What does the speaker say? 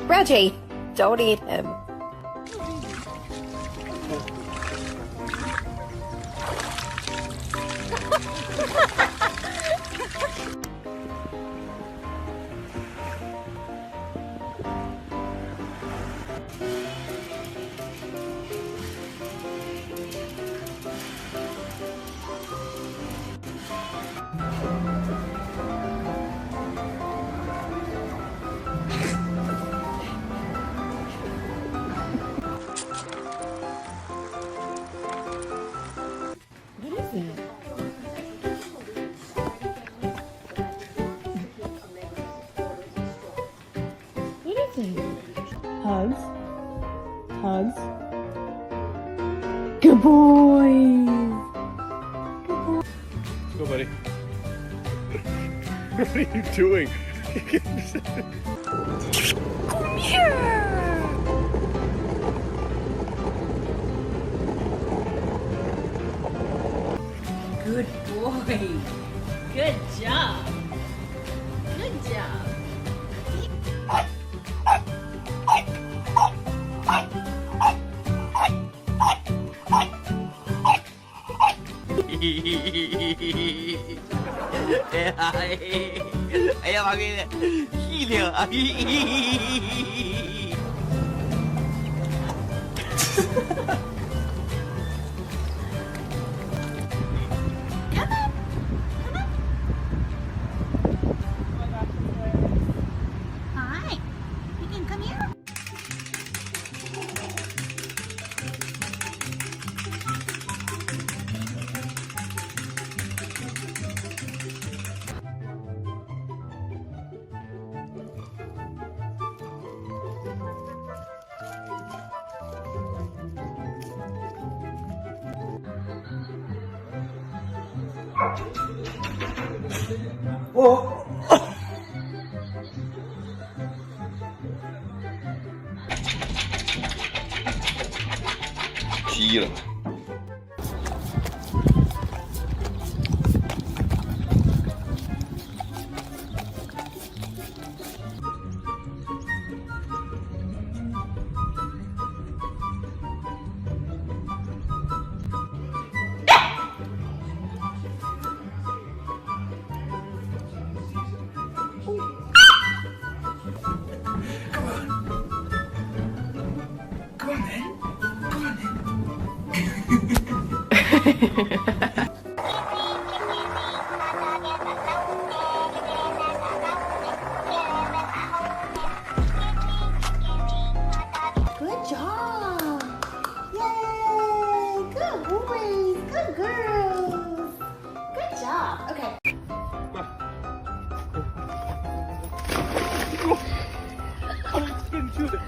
Reggie, don't eat him. Hugs. Hugs. Good boys. Go, buddy. What are you doing? Come here. Good boy. Good job. Good job. Ayan, makikita. Hilo. Hi. You can come here. Giro. Good job. Yay. Good boys. Good girls. Good job. Okay. Couldn't do it.